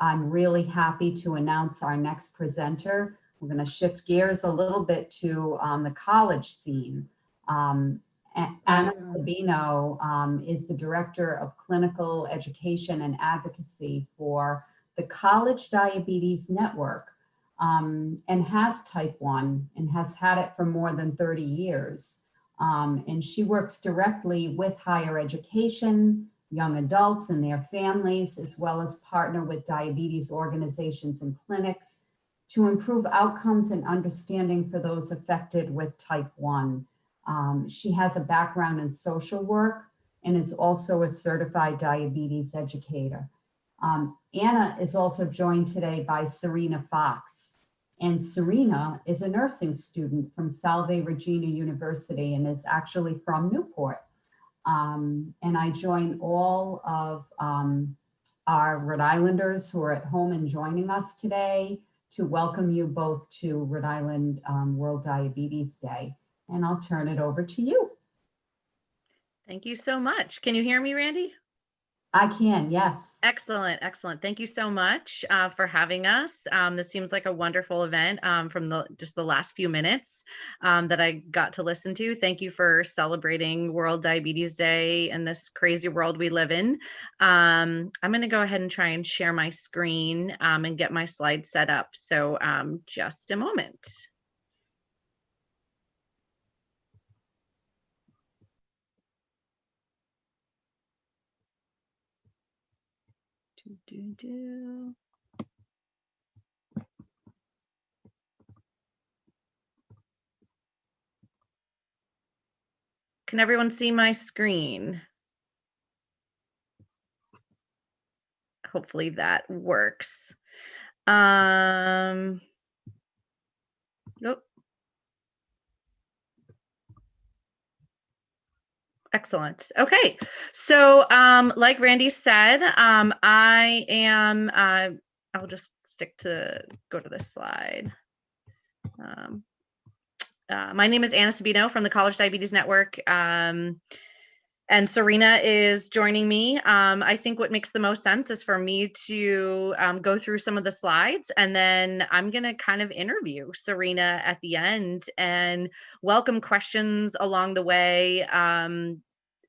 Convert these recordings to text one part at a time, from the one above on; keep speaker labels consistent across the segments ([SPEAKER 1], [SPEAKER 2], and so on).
[SPEAKER 1] I'm really happy to announce our next presenter. We're going to shift gears a little bit to the college scene. Anna Sabino is the Director of Clinical Education and Advocacy for the College Diabetes Network, and has type 1 and has had it for more than 30 years. And she works directly with higher education, young adults and their families, as well as partner with diabetes organizations and clinics to improve outcomes and understanding for those affected with type 1. She has a background in social work and is also a certified diabetes educator. Anna is also joined today by Serena Fox. And Serena is a nursing student from Salve Regina University and is actually from Newport. And I join all of our Rhode Islanders who are at home and joining us today to welcome you both to Rhode Island World Diabetes Day. And I'll turn it over to you.
[SPEAKER 2] Thank you so much. Can you hear me, Randy?
[SPEAKER 1] I can, yes.
[SPEAKER 2] Excellent, excellent. Thank you so much for having us. This seems like a wonderful event from just the last few minutes that I got to listen to. Thank you for celebrating World Diabetes Day in this crazy world we live in. I'm going to go ahead and try and share my screen and get my slides set up. So just a moment. Can everyone see my screen? Hopefully that works. Nope. Excellent. Okay. So like Randy said, I am, I'll just go to this slide. My name is Anna Sabino from the College Diabetes Network. And Serena is joining me. I think what makes the most sense is for me to go through some of the slides, and then I'm going to kind of interview Serena at the end and welcome questions along the way,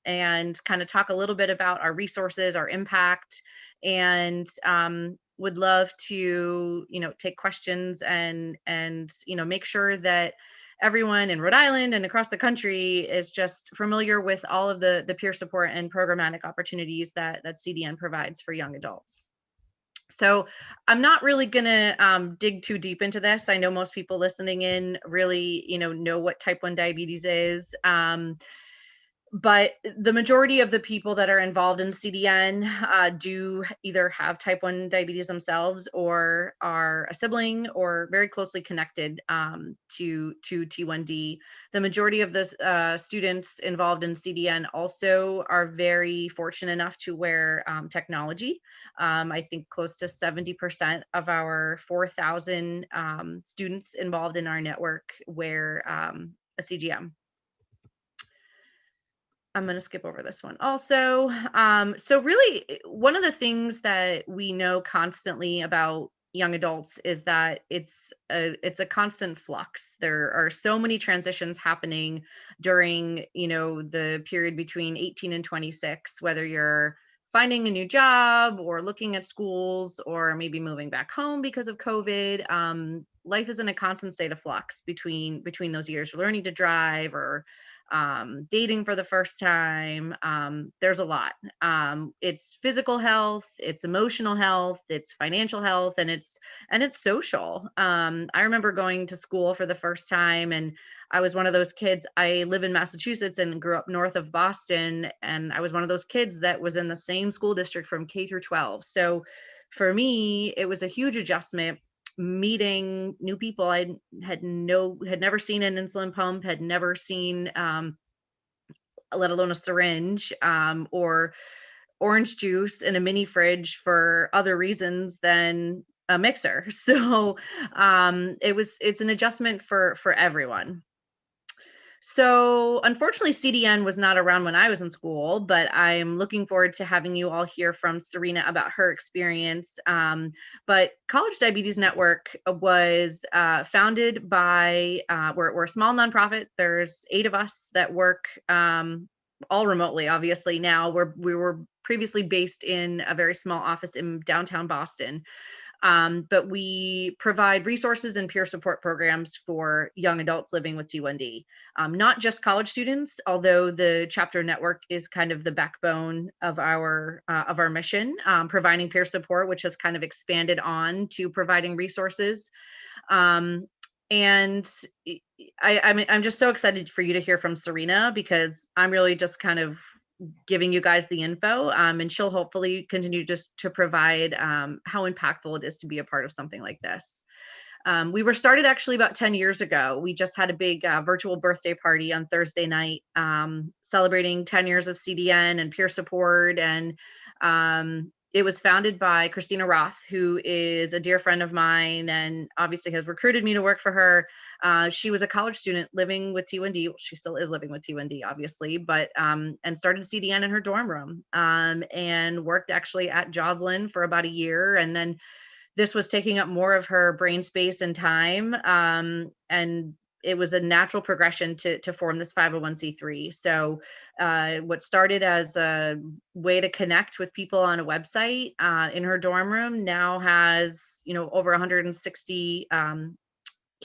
[SPEAKER 2] and kind of talk a little bit about our resources, our impact, and would love to, take questions and make sure that everyone in Rhode Island and across the country is just familiar with all of the peer support and programmatic opportunities that CDN provides for young adults. So I'm not really going to dig too deep into this. I know most people listening in really, know what type 1 diabetes is. But the majority of the people that are involved in CDN do either have type 1 diabetes themselves or are a sibling or very closely connected to T1D. The majority of the students involved in CDN also are very fortunate enough to wear technology. I think close to 70% of our 4,000 students involved in our network wear a CGM. I'm going to skip over this one also. So really, one of the things that we know constantly about young adults is that it's a constant flux. There are so many transitions happening during, the period between 18 and 26, whether you're finding a new job or looking at schools or maybe moving back home because of COVID. Life is in a constant state of flux between those years. Learning to drive or dating for the first time. There's a lot. It's physical health, it's emotional health, it's financial health, and it's social. I remember going to school for the first time, and I was one of those kids. I live in Massachusetts and grew up north of Boston, and I was one of those kids that was in the same school district from K through 12. So for me, it was a huge adjustment meeting new people. I had never seen an insulin pump, had never seen let alone a syringe or orange juice in a mini fridge for other reasons than a mixer. So it's an adjustment for everyone. So unfortunately, CDN was not around when I was in school, but I'm looking forward to having you all hear from Serena about her experience. But College Diabetes Network was founded by, we're a small nonprofit. There's 8 of us that work all remotely, obviously. Now we were previously based in a very small office in downtown Boston. But we provide resources and peer support programs for young adults living with T1D, not just college students, although the chapter network is kind of the backbone of our mission, providing peer support, which has kind of expanded on to providing resources. And I'm just so excited for you to hear from Serena, because I'm really just kind of giving you guys the info, and she'll hopefully continue just to provide how impactful it is to be a part of something like this. We were started actually about 10 years ago. We just had a big virtual birthday party on Thursday night, celebrating 10 years of CDN and peer support. And it was founded by Christina Roth, who is a dear friend of mine and obviously has recruited me to work for her. She was a college student living with T1D. Well, she still is living with T1D, obviously, but and started CDN in her dorm room, and worked actually at Joslin for about a year. And then this was taking up more of her brain space and time. And it was a natural progression to form this 501c3. So what started as a way to connect with people on a website in her dorm room now has, over 160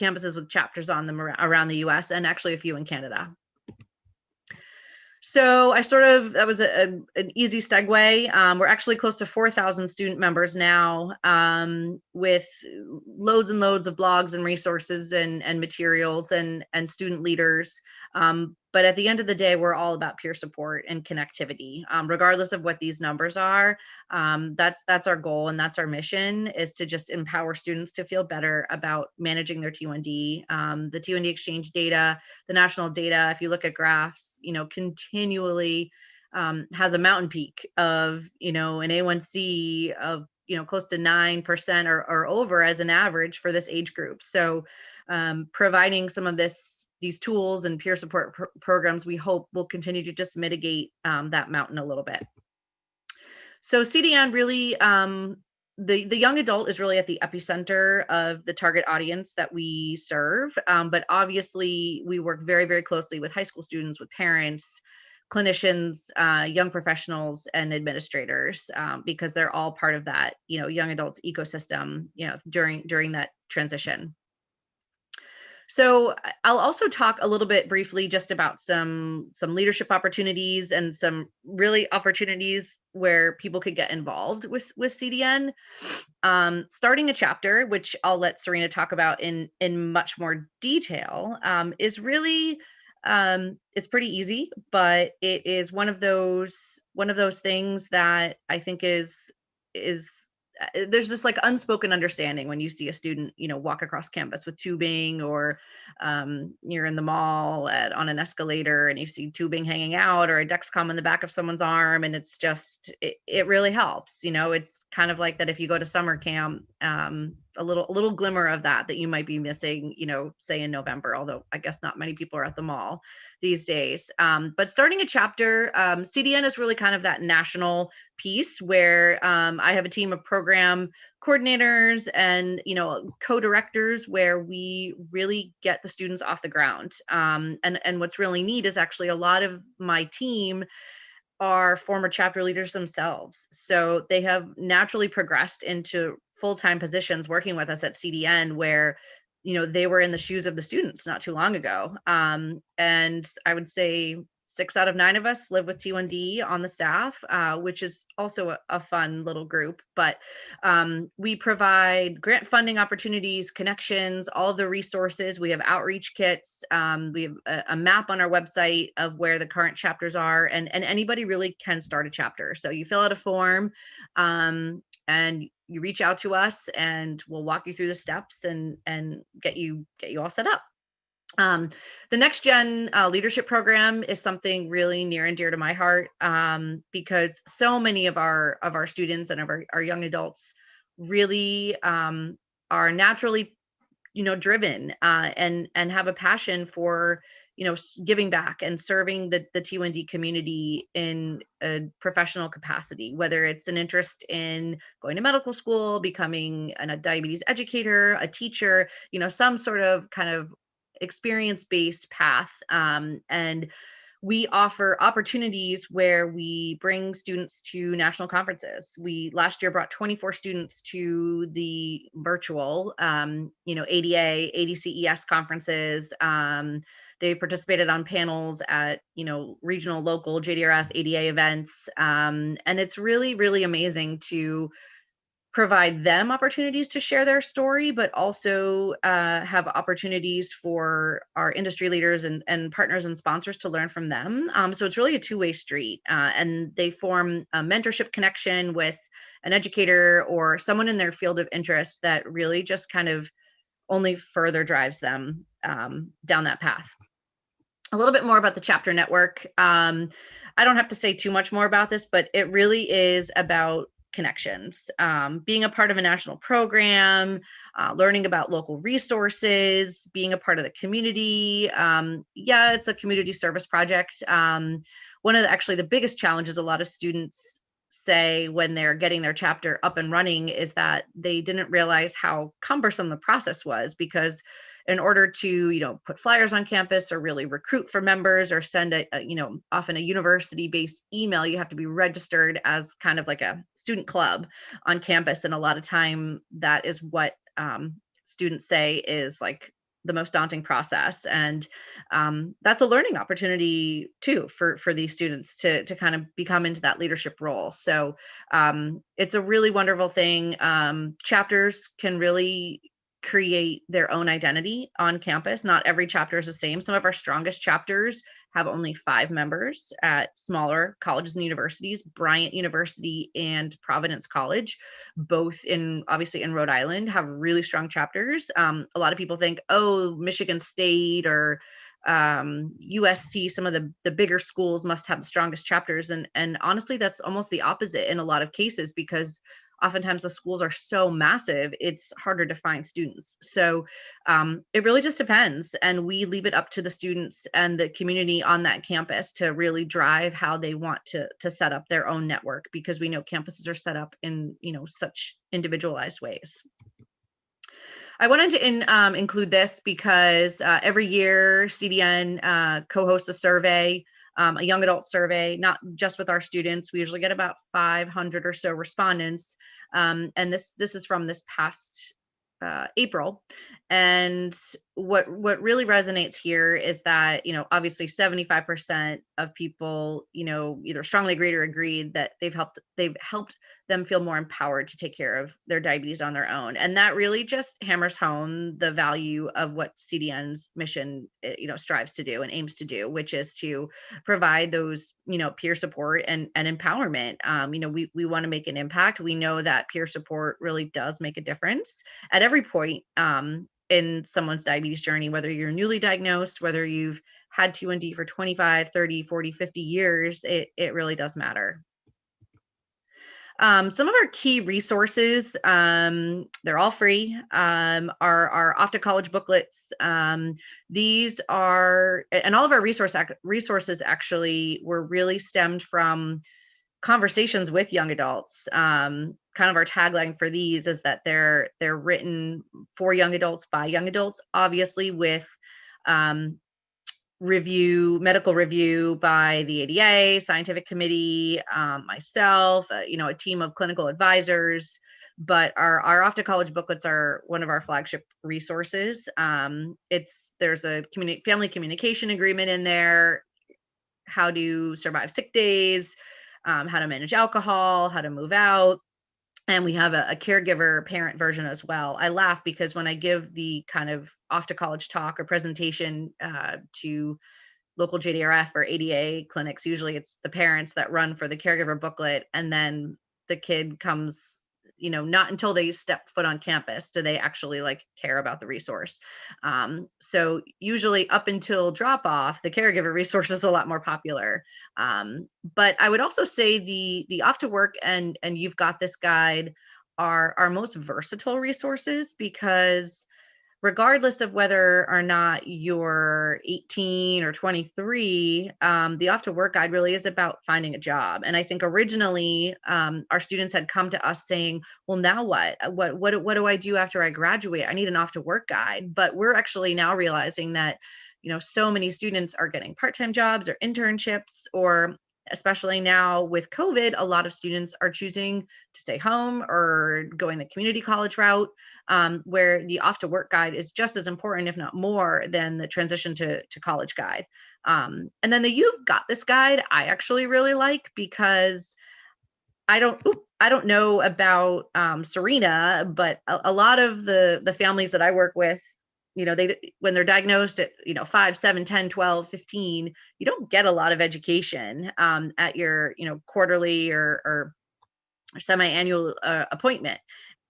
[SPEAKER 2] campuses with chapters on them around the US, and actually a few in Canada. So that was an easy segue. We're actually close to 4,000 student members now, with loads and loads of blogs and resources and materials and student leaders. But at the end of the day, we're all about peer support and connectivity, regardless of what these numbers are. That's our goal, and that's our mission, is to just empower students to feel better about managing their T1D. The T1D exchange data, the national data, if you look at graphs, continually has a mountain peak of, an A1C of, close to 9% or over as an average for this age group. So providing some of these tools and peer support programs, we hope will continue to just mitigate that mountain a little bit. So CDN really, the young adult is really at the epicenter of the target audience that we serve. But obviously we work very, very closely with high school students, with parents, clinicians, young professionals, and administrators, because they're all part of that, young adults ecosystem, during that transition. So I'll also talk a little bit briefly just about some leadership opportunities and some really opportunities where people could get involved with CDN. Starting a chapter, which I'll let Serena talk about in much more detail, is really it's pretty easy, but it is one of those things that I think is there's this like unspoken understanding when you see a student, walk across campus with tubing, or you're in the mall on an escalator and you see tubing hanging out, or a Dexcom in the back of someone's arm, and it's just it really helps. It's kind of like that if you go to summer camp, a little glimmer of that you might be missing, say in November, although I guess not many people are at the mall these days. But starting a chapter, CDN is really kind of that national piece where I have a team of program coordinators and co-directors where we really get the students off the ground. And what's really neat is actually a lot of my team are former chapter leaders themselves. So they have naturally progressed into full-time positions working with us at CDN, where they were in the shoes of the students not too long ago. And I would say 6 out of 9 of us live with T1D on the staff, which is also a fun little group. But we provide grant funding opportunities, connections, all of the resources. We have outreach kits. We have a map on our website of where the current chapters are, and anybody really can start a chapter. So you fill out a form, and you reach out to us, and we'll walk you through the steps and get you all set up. The Next Gen Leadership Program is something really near and dear to my heart, because so many of our students and of our young adults really are naturally, driven and have a passion for, giving back and serving the T1D community in a professional capacity, whether it's an interest in going to medical school, becoming a diabetes educator, a teacher, some sort of kind of experience-based path. And we offer opportunities where we bring students to national conferences. We last year brought 24 students to the virtual, ADA, ADCES conferences. They participated on panels at, regional, local JDRF, ADA events. And it's really, really amazing to provide them opportunities to share their story, but also have opportunities for our industry leaders and partners and sponsors to learn from them. So it's really a two-way street, and they form a mentorship connection with an educator or someone in their field of interest that really just kind of only further drives them down that path. A little bit more about the chapter network. I don't have to say too much more about this, but it really is about connections, being a part of a national program, learning about local resources, being a part of the community. It's a community service project. One of the biggest challenges a lot of students say when they're getting their chapter up and running is that they didn't realize how cumbersome the process was, because in order to, put flyers on campus or really recruit for members or send often a university-based email, you have to be registered as kind of like a student club on campus. And a lot of time that is what students say is like the most daunting process. And that's a learning opportunity too for these students to kind of become into that leadership role. So it's a really wonderful thing. Chapters can really create their own identity on campus. Not every chapter is the same. Some of our strongest chapters have only 5 members at smaller colleges and universities, Bryant University and Providence College, both obviously in Rhode Island, have really strong chapters. A lot of people think, oh, Michigan State or USC, some of the bigger schools must have the strongest chapters. And honestly, that's almost the opposite in a lot of cases, because oftentimes the schools are so massive, it's harder to find students. So it really just depends. And we leave it up to the students and the community on that campus to really drive how they want to set up their own network, because we know campuses are set up in, such individualized ways. I wanted to include this because every year CDN co-hosts a survey, a young adult survey, not just with our students. We usually get about 500 or so respondents. And this is from this past April. And what really resonates here is that, obviously 75% of people, either strongly agreed or agreed that they've helped them feel more empowered to take care of their diabetes on their own. And that really just hammers home the value of what CDN's mission, strives to do and aims to do, which is to provide those, peer support and empowerment. We want to make an impact. We know that peer support really does make a difference at every point in someone's diabetes journey, whether you're newly diagnosed, whether you've had T1D for 25, 30, 40, 50 years, it really does matter. Some of our key resources, they're all free, are our Off to College booklets. These are, and all of our resources actually were really stemmed from conversations with young adults. Kind of our tagline for these is that they're written for young adults by young adults, obviously with medical review by the ADA, scientific committee, myself, a team of clinical advisors. But our Off to College booklets are one of our flagship resources. There's a family communication agreement in there, how to survive sick days, how to manage alcohol, how to move out. And we have a caregiver parent version as well. I laugh because when I give the kind of Off to College talk or presentation to local JDRF or ADA clinics, usually it's the parents that run for the caregiver booklet, and then the kid comes, not until they step foot on campus do they actually care about the resource. So usually up until drop off, the caregiver resource is a lot more popular. But I would also say the Off to Work and You've Got This guide are our most versatile resources, because regardless of whether or not you're 18 or 23, the Off to Work Guide really is about finding a job. And I think originally our students had come to us saying, well, now what? What do I do after I graduate? I need an Off to Work Guide. But we're actually now realizing that, so many students are getting part-time jobs or internships, or especially now with COVID, a lot of students are choosing to stay home or going the community college route, where the Off to Work Guide is just as important, if not more, than the transition to college guide. And then the You've Got This guide, I actually really like, because I don't know about Serena, but a lot of the families that I work with, when they're diagnosed at 5, 7, 10, 12, 15, you don't get a lot of education at your quarterly or semi-annual appointment.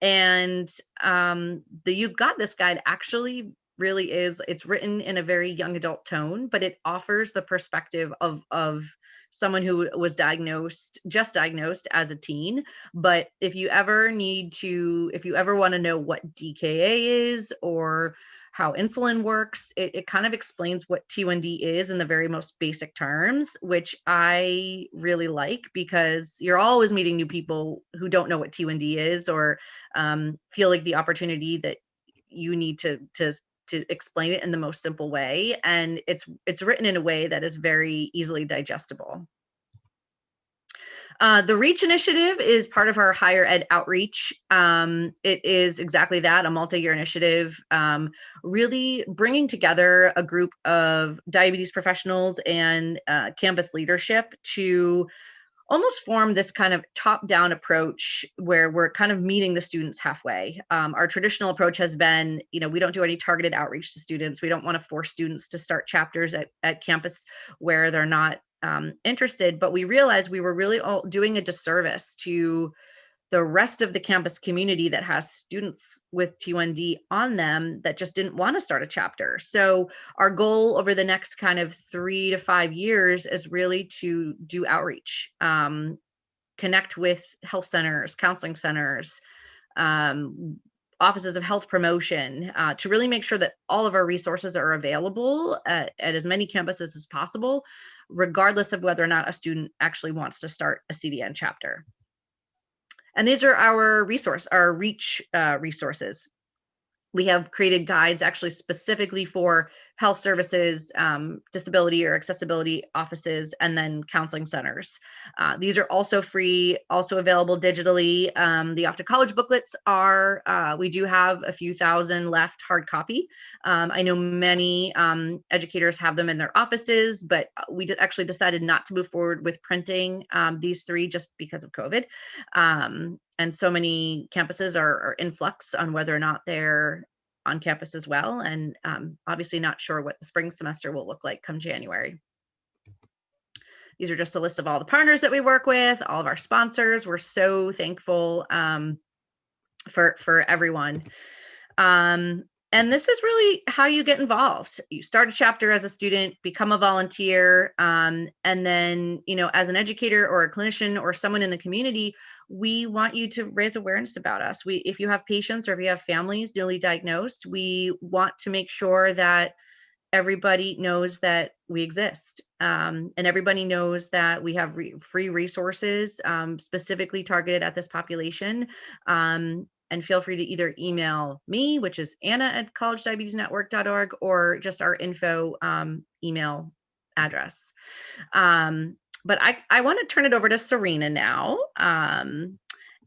[SPEAKER 2] And the You've Got This guide actually really it's written in a very young adult tone, but it offers the perspective of someone who was just diagnosed as a teen. But if you ever want to know what DKA is, or how insulin works, it kind of explains what T1D is in the very most basic terms, which I really like, because you're always meeting new people who don't know what T1D is, or feel like the opportunity that you need to explain it in the most simple way. And it's written in a way that is very easily digestible. The REACH initiative is part of our higher ed outreach. It is exactly that, a multi-year initiative, really bringing together a group of diabetes professionals and campus leadership to almost form this kind of top-down approach where we're kind of meeting the students halfway. Our traditional approach has been, we don't do any targeted outreach to students. We don't want to force students to start chapters at campus where they're not interested, but we realized we were really all doing a disservice to the rest of the campus community that has students with T1D on them that just didn't want to start a chapter. So our goal over the next kind of 3 to 5 years is really to do outreach, connect with health centers, counseling centers, offices of health promotion, to really make sure that all of our resources are available at as many campuses as possible, regardless of whether or not a student actually wants to start a CDN chapter. And these are our REACH resources. We have created guides actually specifically for health services, disability or accessibility offices, and then counseling centers. These are also free, also available digitally. The Off to College booklets we do have a few thousand left hard copy. I know many educators have them in their offices, but we actually decided not to move forward with printing these 3 just because of COVID. And so many campuses are in flux on whether or not they're on campus as well. And obviously not sure what the spring semester will look like come January. These are just a list of all the partners that we work with, all of our sponsors. We're so thankful for everyone. And this is really how you get involved. You start a chapter as a student, become a volunteer, and then, as an educator or a clinician or someone in the community, we want you to raise awareness about us. If you have patients or if you have families newly diagnosed, we want to make sure that everybody knows that we exist, and everybody knows that we have free resources specifically targeted at this population. And feel free to either email me, which is anna@collegediabetesnetwork.org, or just our info email address. But I want to turn it over to Serena now.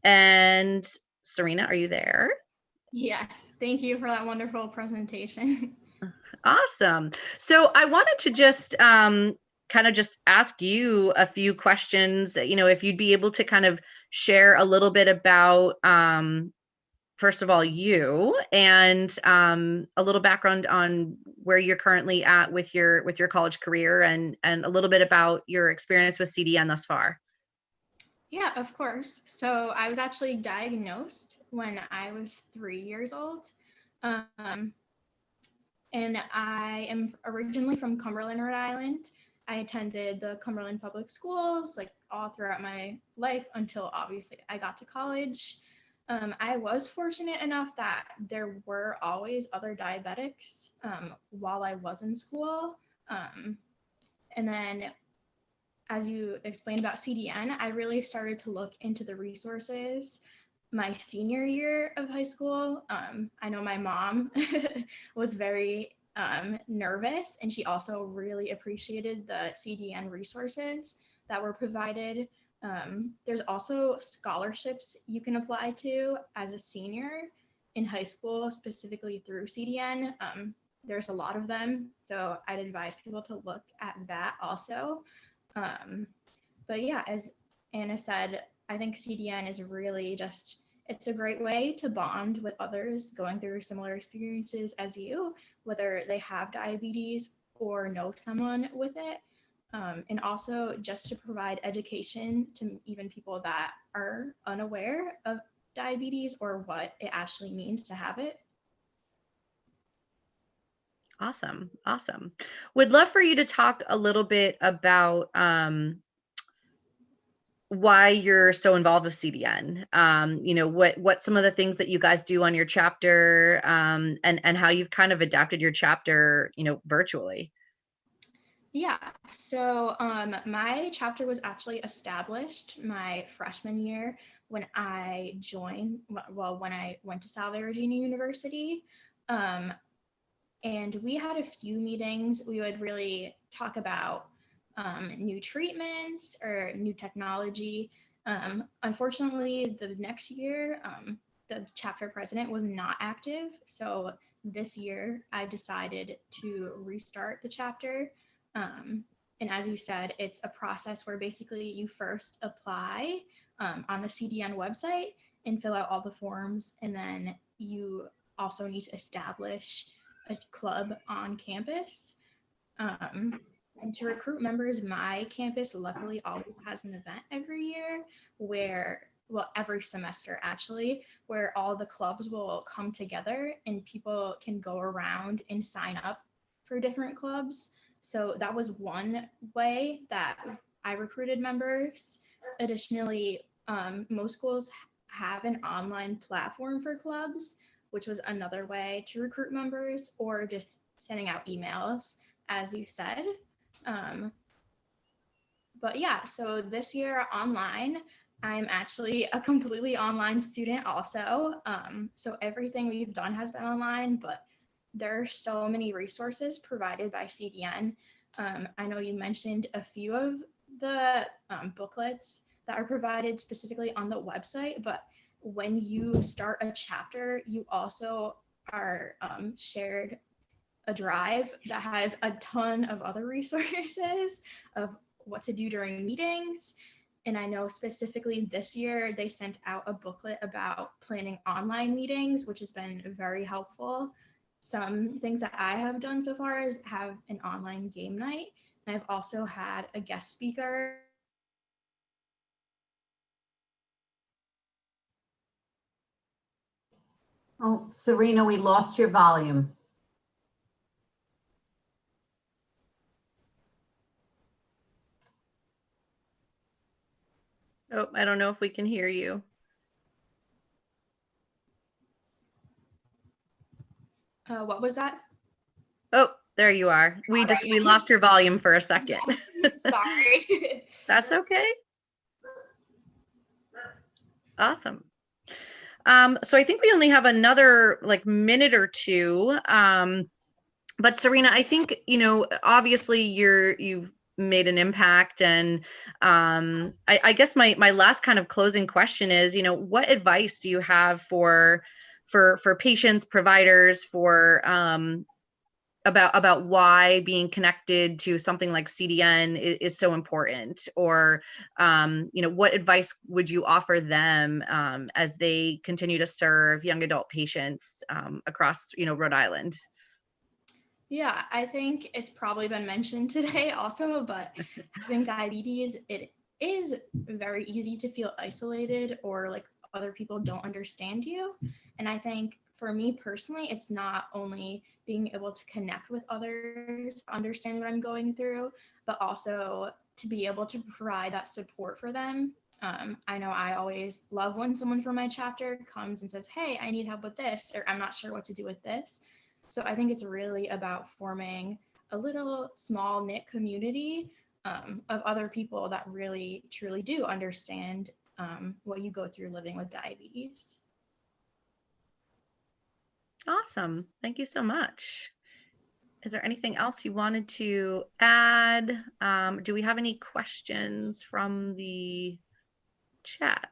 [SPEAKER 2] And Serena, are you there?
[SPEAKER 3] Yes, thank you for that wonderful presentation.
[SPEAKER 2] Awesome. So I wanted to just kind of just ask you a few questions, if you'd be able to kind of share a little bit about, first of all, you, and a little background on where you're currently at with your college career, and a little bit about your experience with CDN thus far.
[SPEAKER 3] Yeah, of course. So I was actually diagnosed when I was 3 years old. And I am originally from Cumberland, Rhode Island. I attended the Cumberland Public Schools like all throughout my life until obviously I got to college. I was fortunate enough that there were always other diabetics while I was in school. And then as you explained about CDN, I really started to look into the resources my senior year of high school. I know my mom was very nervous, and she also really appreciated the CDN resources that were provided. There's also scholarships you can apply to as a senior in high school, specifically through CDN. There's a lot of them, so I'd advise people to look at that also. But yeah, as Anna said, I think CDN is really just, it's a great way to bond with others going through similar experiences as you, whether they have diabetes or know someone with it. And also just to provide education to even people that are unaware of diabetes or what it actually means to have it.
[SPEAKER 2] Awesome. Awesome. Would love for you to talk a little bit about why you're so involved with CDN. What some of the things that you guys do on your chapter, and how you've kind of adapted your chapter, virtually.
[SPEAKER 3] Yeah, so my chapter was actually established my freshman year when I joined, when I went to Salve Regina University. And we had a few meetings. We would really talk about new treatments or new technology. Unfortunately, the next year, the chapter president was not active. So this year, I decided to restart the chapter. And as you said, it's a process where basically you first apply on the CDN website and fill out all the forms. And then you also need to establish a club on campus. And to recruit members, my campus luckily always has an event every year every semester actually, where all the clubs will come together and people can go around and sign up for different clubs. So that was one way that I recruited members. Additionally, most schools have an online platform for clubs, which was another way to recruit members, or just sending out emails, as you said. But yeah, so this year online, I'm actually a completely online student also. So everything we've done has been online, but there are so many resources provided by CDN. I know you mentioned a few of the booklets that are provided specifically on the website, but when you start a chapter, you also are shared a drive that has a ton of other resources of what to do during meetings. And I know specifically this year they sent out a booklet about planning online meetings, which has been very helpful. Some things that I have done so far is have an online game night. And I've also had a guest speaker.
[SPEAKER 1] Oh, Serena, we lost your volume.
[SPEAKER 2] Oh, I don't know if we can hear you.
[SPEAKER 3] What was that?
[SPEAKER 2] Oh, there you are. We lost your volume for a second.
[SPEAKER 3] Sorry.
[SPEAKER 2] That's okay. Awesome. So I think we only have another minute or two. But Serena, I think, obviously you've made an impact, and I guess my last kind of closing question is, what advice do you have for patients, providers, for about why being connected to something like CDN is so important, or what advice would you offer them as they continue to serve young adult patients across Rhode Island?
[SPEAKER 3] Yeah, I think it's probably been mentioned today also, but having diabetes, it is very easy to feel isolated or like other people don't understand you. And I think for me personally, it's not only being able to connect with others, understand what I'm going through, but also to be able to provide that support for them. I know I always love when someone from my chapter comes and says, hey, I need help with this, or I'm not sure what to do with this. So I think it's really about forming a little small knit community of other people that really truly do understand what you go through living with diabetes.
[SPEAKER 2] Awesome. Thank you so much. Is there anything else you wanted to add? Do we have any questions from the chat?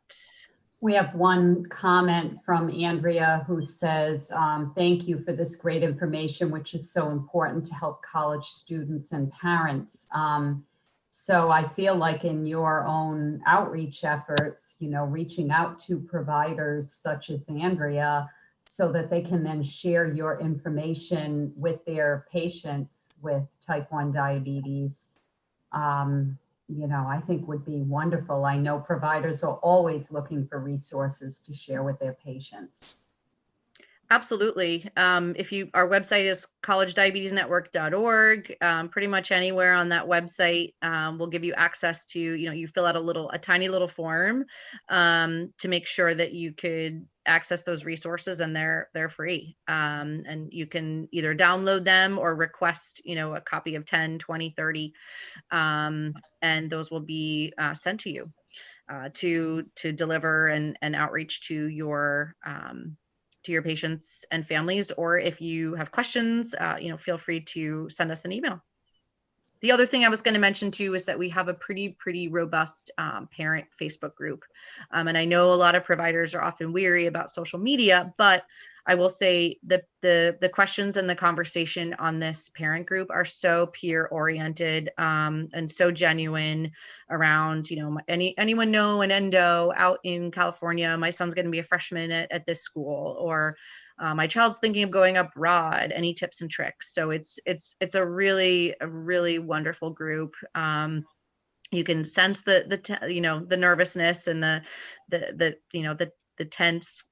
[SPEAKER 1] We have one comment from Andrea who says, thank you for this great information, which is so important to help college students and parents. So I feel like in your own outreach efforts, you know, reaching out to providers such as Andrea, so that they can then share your information with their patients with type 1 diabetes, you know, I think would be wonderful. I know providers are always looking for resources to share with their patients.
[SPEAKER 2] Absolutely. Our website is collegediabetesnetwork.org. Pretty much anywhere on that website will give you access to, you know, you fill out a tiny little form to make sure that you could access those resources, and they're free. And you can either download them or request, you know, a copy of 10, 20, 30, and those will be sent to you to deliver and outreach to your patients and families. Or if you have questions, you know, feel free to send us an email. The other thing I was going to mention too is that we have a pretty robust parent Facebook group. And I know a lot of providers are often weary about social media, but I will say that the questions and the conversation on this parent group are so peer oriented and so genuine around, you know, anyone know an endo out in California? My son's going to be a freshman at this school, or my child's thinking of going up Rhode. Any tips and tricks? So it's a really wonderful group. You can sense the nervousness and the tense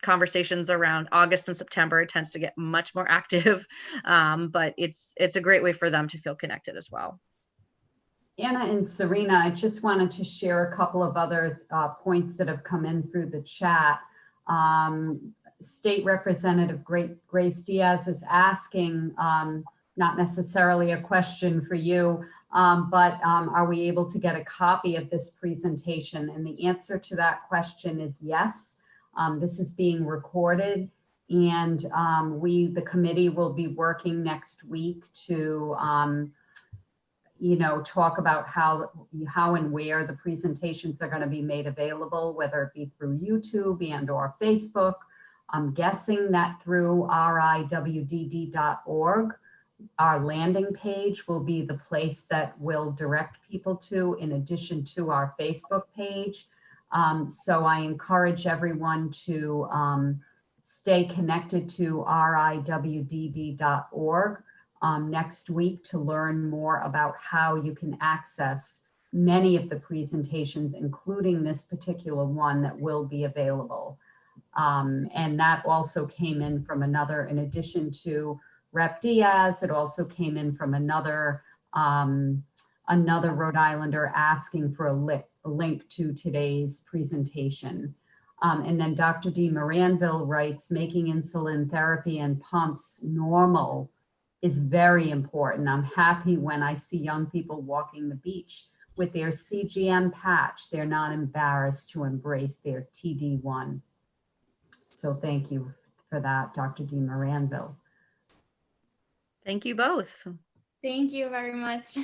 [SPEAKER 2] conversations around August and September. It tends to get much more active, but it's a great way for them to feel connected as well.
[SPEAKER 1] Anna and Serena, I just wanted to share a couple of other points that have come in through the chat. State Representative Grace Diaz is asking, not necessarily a question for you, but are we able to get a copy of this presentation? And the answer to that question is yes. This is being recorded, and the committee will be working next week to you know, talk about how and where the presentations are going to be made available, whether it be through YouTube and or Facebook. I'm guessing that through riwdd.org, our landing page will be the place that will direct people to, in addition to our Facebook page. So I encourage everyone to stay connected to riwdd.org next week to learn more about how you can access many of the presentations, including this particular one that will be available. And that also came in from another, in addition to Rep Diaz, it also came in from another Rhode Islander asking for a link to today's presentation. And then Dr. D. Moranville writes, making insulin therapy and pumps normal is very important. I'm happy when I see young people walking the beach with their CGM patch. They're not embarrassed to embrace their TD1. So thank you for that, Dr. D. Moranville.
[SPEAKER 2] Thank you both.
[SPEAKER 3] Thank you very much.